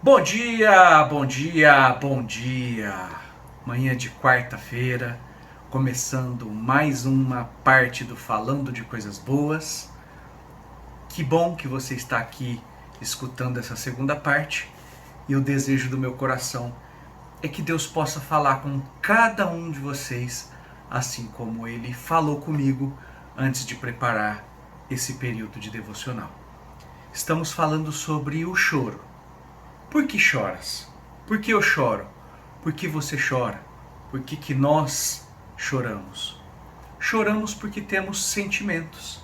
Bom dia, bom dia, bom dia. Manhã de quarta-feira, começando mais uma parte do Falando de Coisas Boas. Que bom que você está aqui escutando essa segunda parte. E o desejo do meu coração é que Deus possa falar com cada um de vocês, assim como Ele falou comigo antes de preparar esse período de devocional. Estamos falando sobre o choro. Por que choras? Por que eu choro? Por que você chora? Por que nós choramos? Choramos porque temos sentimentos.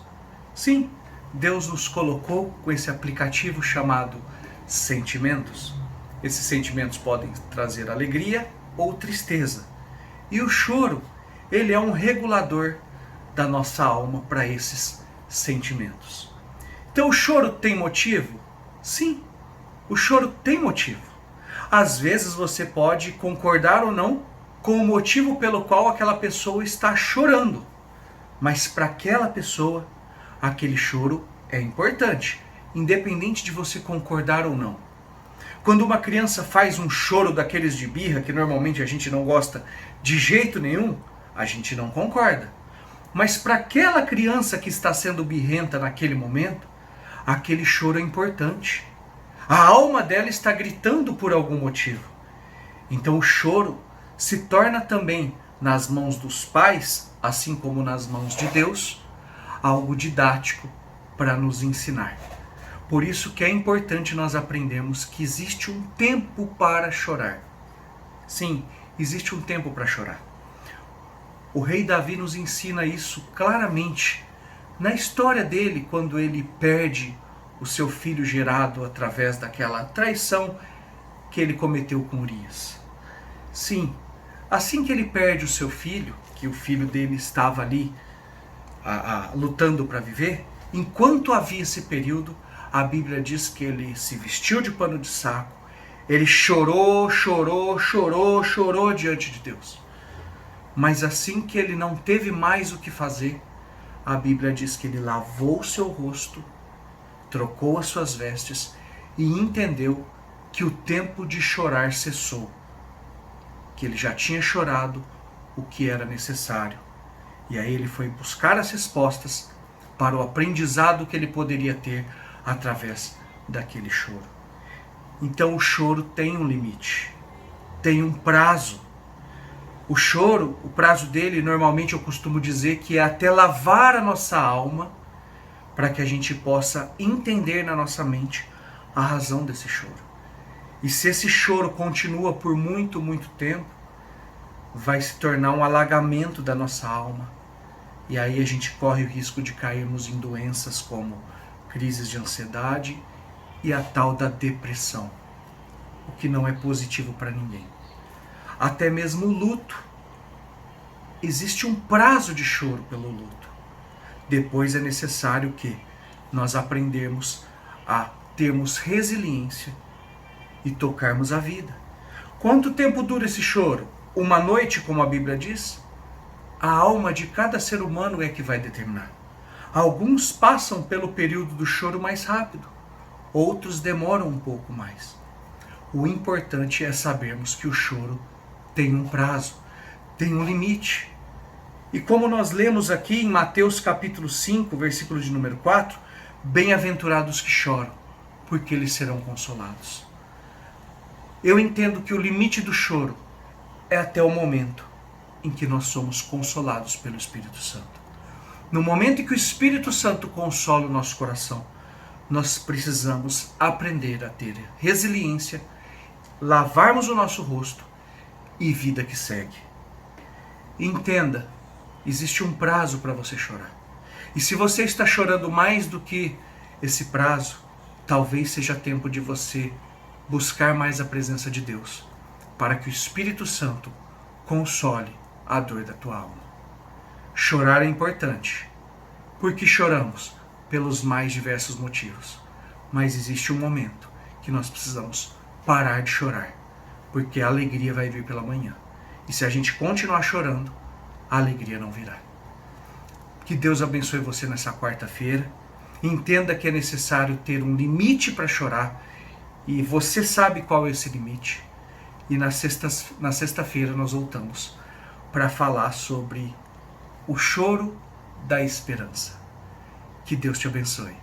Sim, Deus nos colocou com esse aplicativo chamado Sentimentos. Esses sentimentos podem trazer alegria ou tristeza. E o choro, ele é um regulador da nossa alma para esses sentimentos. Então o choro tem motivo? Sim. O choro tem motivo. Às vezes você pode concordar ou não com o motivo pelo qual aquela pessoa está chorando. Mas para aquela pessoa, aquele choro é importante, independente de você concordar ou não. Quando uma criança faz um choro daqueles de birra, que normalmente a gente não gosta de jeito nenhum, a gente não concorda. Mas para aquela criança que está sendo birrenta naquele momento, aquele choro é importante. A alma dela está gritando por algum motivo. Então o choro se torna também, nas mãos dos pais, assim como nas mãos de Deus, algo didático para nos ensinar. Por isso que é importante nós aprendermos que existe um tempo para chorar. Sim, existe um tempo para chorar. O rei Davi nos ensina isso claramente na história dele, quando ele perde o seu filho gerado através daquela traição que ele cometeu com Urias. Sim, assim que ele perde o seu filho, que o filho dele estava ali lutando para viver, enquanto havia esse período, a Bíblia diz que ele se vestiu de pano de saco, ele chorou diante de Deus. Mas assim que ele não teve mais o que fazer, a Bíblia diz que ele lavou o seu rosto, trocou as suas vestes e entendeu que o tempo de chorar cessou, que ele já tinha chorado o que era necessário. E aí ele foi buscar as respostas para o aprendizado que ele poderia ter através daquele choro. Então o choro tem um limite, tem um prazo. O choro, o prazo dele, normalmente eu costumo dizer que é até lavar a nossa alma, para que a gente possa entender na nossa mente a razão desse choro. E se esse choro continua por muito tempo, vai se tornar um alagamento da nossa alma. E aí a gente corre o risco de cairmos em doenças como crises de ansiedade e a tal da depressão, o que não é positivo para ninguém. Até mesmo o luto. Existe um prazo de choro pelo luto. Depois é necessário que nós aprendemos a termos resiliência e tocarmos a vida. Quanto tempo dura esse choro? Uma noite, como a Bíblia diz? A alma de cada ser humano é que vai determinar. Alguns passam pelo período do choro mais rápido, outros demoram um pouco mais. O importante é sabermos que o choro tem um prazo, tem um limite. E como nós lemos aqui em Mateus capítulo 5, versículo de número 4, bem-aventurados que choram, porque eles serão consolados. Eu entendo que o limite do choro é até o momento em que nós somos consolados pelo Espírito Santo. No momento em que o Espírito Santo consola o nosso coração, nós precisamos aprender a ter resiliência, lavarmos o nosso rosto e vida que segue. Entenda, existe um prazo para você chorar. E se você está chorando mais do que esse prazo, talvez seja tempo de você buscar mais a presença de Deus, para que o Espírito Santo console a dor da tua alma. Chorar é importante. Por que choramos? Pelos mais diversos motivos. Mas existe um momento que nós precisamos parar de chorar, porque a alegria vai vir pela manhã. E se a gente continuar chorando, a alegria não virá. Que Deus abençoe você nessa quarta-feira. Entenda que é necessário ter um limite para chorar E você sabe qual é esse limite. E na sexta-feira nós voltamos para falar sobre o choro da esperança. Que Deus te abençoe.